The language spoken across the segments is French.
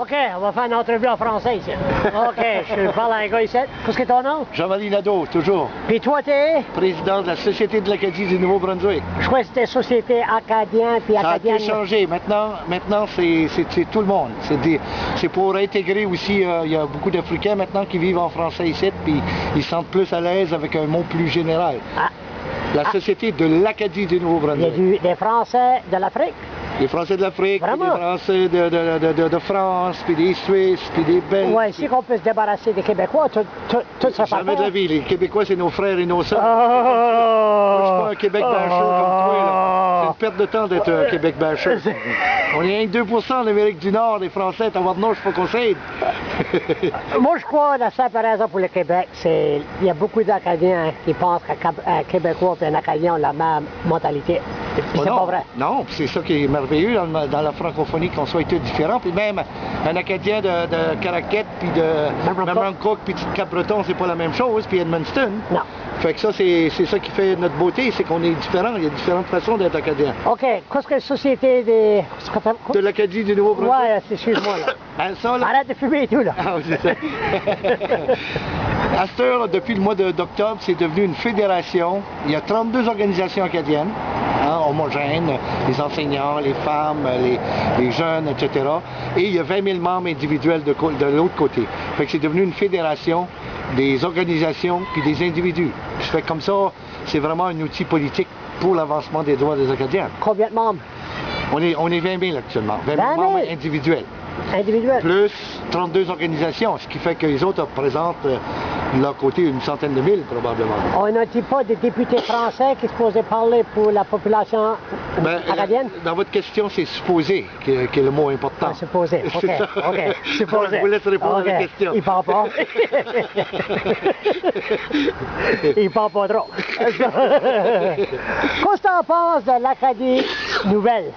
OK, on va faire une entrevue en français ici. OK, je parle à un gars ici. Qu'est-ce que ton nom? Jean-Marie Nadeau, toujours. Puis toi, t'es? Président de la Société de l'Acadie du Nouveau-Brunswick. Je crois que c'était Société Acadien puis Acadienne. Ça a été changé. Maintenant c'est tout le monde. C'est pour intégrer aussi, il y a beaucoup d'Africains maintenant qui vivent en français ici, puis ils se sentent plus à l'aise avec un mot plus général. La Société de l'Acadie du Nouveau-Brunswick. Il y a des Français de l'Afrique? Les Français de l'Afrique, les Français de France, puis des Suisses, puis des Belges. Oui, ici qu'on peut se débarrasser des Québécois, tout ça fait. Jamais de la vie. Les Québécois, c'est nos frères et nos sœurs. Moi, je suis pas un Québec bâcheux comme toi, là. C'est une perte de temps d'être un Québec bâcheux. On est rien que 2% en Amérique du Nord, les Français, t'as voir de nous, je faut qu'on s'aide. Moi, je crois que la seule raison pour le Québec, c'est il y a beaucoup d'Acadiens qui pensent qu'un Québécois et un Acadien ont la même mentalité. C'est pas vrai. Non, c'est ça qui est merveilleux dans la francophonie, qu'on soit tous différents. Puis même un Acadien de Caraquette, puis de Memramcook, puis de Cap-Breton, c'est pas la même chose, puis Edmundston. Non. Fait que ça, c'est ça qui fait notre beauté, c'est qu'on est différents. Il y a différentes façons d'être Acadien. OK. Qu'est-ce que la Société des... De l'Acadie du Nouveau-Brunswick? Ouais, excuse-moi, là. Arrête de fumer et tout, là. Ah, c'est ça. À cette heure, depuis le mois d'octobre, c'est devenu une fédération. Il y a 32 organisations acadiennes, homogènes, les enseignants, les femmes, les jeunes, etc. Et il y a 20 000 membres individuels de l'autre côté. Fait que c'est devenu une fédération des organisations puis des individus. Fait que comme ça, c'est vraiment un outil politique pour l'avancement des droits des Acadiens. Combien de membres? On est 20 000 actuellement. 20 000 membres individuels. Individuels? Plus 32 organisations, ce qui fait que les autres représentent de leur côté une centaine de mille, probablement. On n'a-t-il pas des députés français qui se posaient parler pour la population acadienne? Dans votre question, c'est supposé qui est le mot important. Supposé, OK. OK. Supposé. Je vous laisse répondre à la question. Il parle pas. Il parle pas trop. Qu'est-ce que tu en penses de l'Acadie nouvelle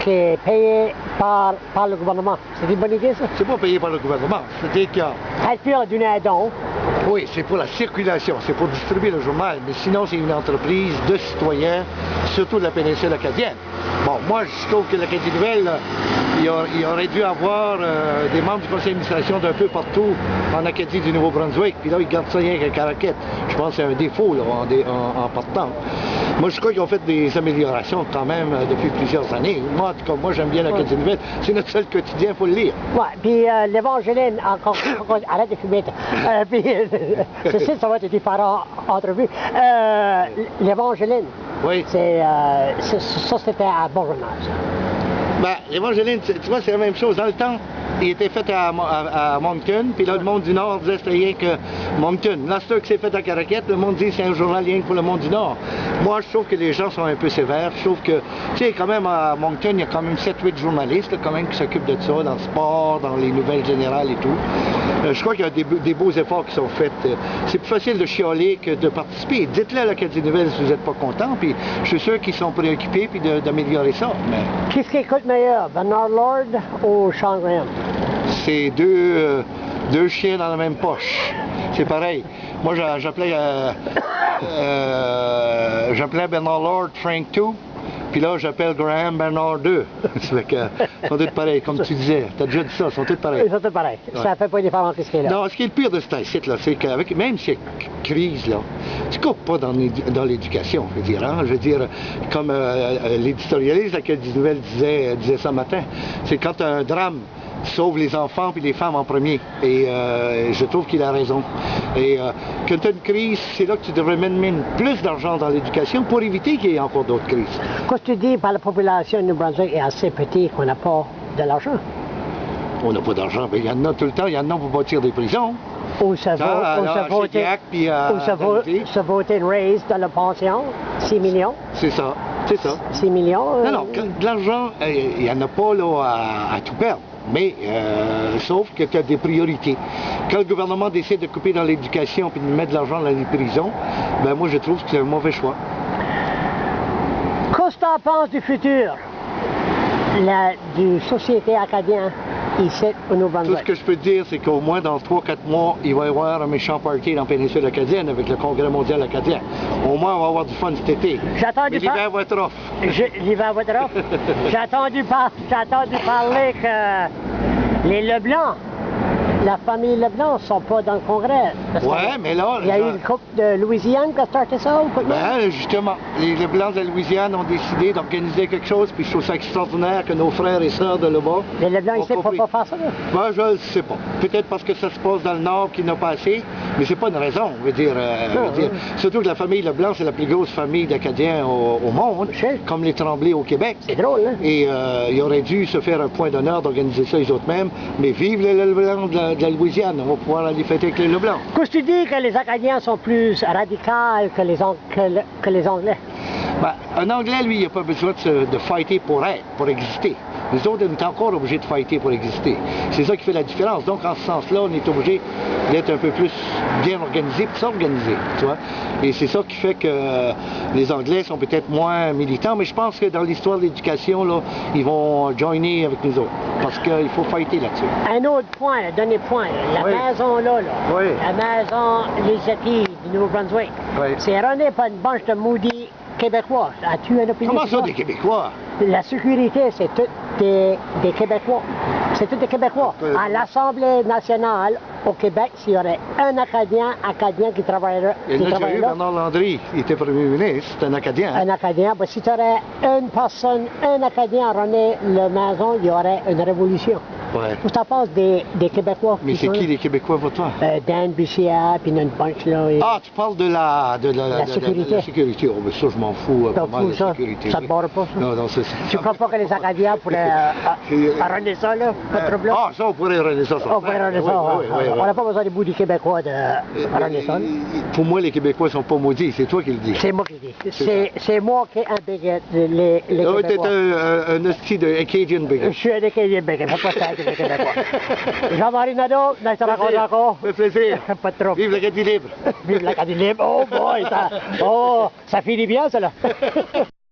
qui est payée par le gouvernement? C'est une bonne idée, ça? C'est pas payé par le gouvernement. C'est-à-dire qu'il y a... Elle peut en donner un don. Oui, c'est pour la circulation, c'est pour distribuer le journal, mais sinon c'est une entreprise de citoyens, surtout de la péninsule acadienne. Bon, moi je trouve que l'Acadie nouvelle, il aurait dû avoir des membres du conseil d'administration d'un peu partout en Acadie du Nouveau-Brunswick, puis là ils gardent ça rien qu'à Caraquette. Je pense que c'est un défaut là, en partant. Moi je crois qu'ils ont fait des améliorations quand même depuis plusieurs années. Moi en tout cas, moi j'aime bien l'Acadie nouvelle, c'est notre seul quotidien, il faut le lire. Ouais, puis l'Évangéline, encore, arrête de fumer. Puis, je sais que ça va être différent entrevues. L'Évangéline, oui. Ça c'était à bon journal. Ben, l'Évangéline, tu vois, c'est la même chose. Dans le temps, il était fait à Moncton, puis là, le monde du Nord disait que c'était rien que Moncton. Là, c'est que c'est fait à Caraquette, le monde dit que c'est un journal rien que pour le monde du Nord. Moi, je trouve que les gens sont un peu sévères. Je trouve que, tu sais, quand même, à Moncton, il y a quand même 7-8 journalistes, là, quand même, qui s'occupent de ça, dans le sport, dans les nouvelles générales et tout. Je crois qu'il y a des beaux efforts qui sont faits. C'est plus facile de chialer que de participer. Dites-le à l'Acadie nouvelle si vous n'êtes pas content, puis je suis sûr qu'ils sont préoccupés puis d'améliorer ça. Mais... Qu'est-ce qui écoute meilleur, Bernard Lord ou Sean Graham? C'est deux chiens dans la même poche. C'est pareil. Moi, j'appelais Bernard Lord Frank 2, puis là, j'appelle Graham Bernard 2. C'est que, ils sont tous pareils, comme tu disais. Tu as déjà dit ça, ils sont tous pareils. Ils sont tous pareils. Ouais. Ça fait pas différence ce qui est là. Non, ce qui est le pire de ce site-là, c'est qu'avec même cette crise, là, tu ne coupes pas dans l'éducation, je veux dire. Hein? Je veux dire, comme l'éditorialiste l'Acadie nouvelle disait ça matin, c'est quand un drame sauve les enfants puis les femmes en premier. Et je trouve qu'il a raison. Et quand tu as une crise, c'est là que tu devrais mettre plus d'argent dans l'éducation pour éviter qu'il y ait encore d'autres crises. Qu'est-ce que tu dis par la population de New Brunswick est assez petite qu'on n'a pas de l'argent? On n'a pas d'argent, mais il y en a tout le temps. Il y en a pour bâtir des prisons. Ou ça voter une raise dans la pension, 6 millions. C'est ça, c'est ça. 6 millions? Non, de l'argent, il n'y en a pas là, à tout perdre. Mais, sauf que tu as des priorités. Quand le gouvernement décide de couper dans l'éducation et de mettre de l'argent dans les prisons, ben moi je trouve que c'est un mauvais choix. Qu'est-ce que tu en penses du futur du société acadienne ici au Nouveau-Brunswick? Tout ce que je peux te dire, c'est qu'au moins dans 3-4 mois, il va y avoir un méchant party dans la péninsule acadienne avec le Congrès mondial acadien. Au moins, on va avoir du fun cet été. Mais l'hiver va être rough. L'hiver va être rough? J'ai entendu parler que Les Leblanc, la famille Leblanc ne sont pas dans le Congrès. Ouais, mais là... Il y a eu une couple de Louisiane qui a starté ça ou quoi? Ben, justement, les Blancs de la Louisiane ont décidé d'organiser quelque chose, puis je trouve ça extraordinaire que nos frères et sœurs de là-bas... Les Leblanc ici ne peuvent pas faire ça, là? Ben, je ne sais pas. Peut-être parce que ça se passe dans le Nord qui n'a pas assez, mais c'est pas une raison, je veux dire. Surtout que la famille Leblanc, c'est la plus grosse famille d'Acadiens au monde, comme les Tremblay au Québec. C'est drôle, hein? Et ils auraient dû se faire un point d'honneur d'organiser ça les autres mêmes, mais vive les Leblancs de la Louisiane, on va pouvoir aller fêter avec les Leblancs. Qu'est-ce que tu dis que les Acadiens sont plus radicaux que les Anglais? Ben, un Anglais, lui, il n'a pas besoin de fighter pour être, pour exister. Nous autres, on est encore obligés de fighter pour exister. C'est ça qui fait la différence. Donc, en ce sens-là, on est obligé d'être un peu plus bien organisé pour s'organiser, tu vois. Et c'est ça qui fait que les Anglais sont peut-être moins militants, mais je pense que dans l'histoire de l'éducation, là, ils vont joiner avec nous autres. Parce qu'il faut fighter là-dessus. Un autre point, un dernier point. La maison là, la maison législative du Nouveau-Brunswick, c'est runné par une bunch de maudits Québécois. As-tu une opinion? Comment ça, des Québécois? La sécurité, c'est tout des Québécois. C'est tout des Québécois. À l'Assemblée nationale, au Québec, s'il y aurait un Acadien qui travaillerait Il y a déjà eu Bernard Landry, il était premier ministre, c'est un Acadien. Un Acadien. Ben, si tu aurais une personne, un Acadien à runner la maison, il y aurait une révolution. Ouais. Où t'en penses des Québécois? Mais c'est qui les Québécois pour toi? Dan Bichia, puis une bunch là. Ah, tu parles de la sécurité. De la sécurité. Oh, mais ça, je m'en fous. T'en fous, ça? Sécurité. Ça te barre pas, ça? Non, c'est ça. Tu crois pas que les Acadiens pourraient runner ça, là? Pas de problème? Ah, ça, on pourrait runner ça. On pourrait runner ça. On n'a pas besoin des bouts des Québécois de runner ça. Pour moi, les Québécois sont pas maudits. C'est toi qui le dis. C'est moi qui le dis. C'est moi qui ai un bigot, les Québécois. T'es un hostie de Acadian bigot. Je suis un Acadian bigot. Faut pas ça avec les Québécois. Jean-Marie Nadeau, nice de rencontrer encore. Ça fait plaisir. Pas trop. Vive l'Acadie libre. Vive l'Acadie libre. Oh boy, ça finit bien, ça là.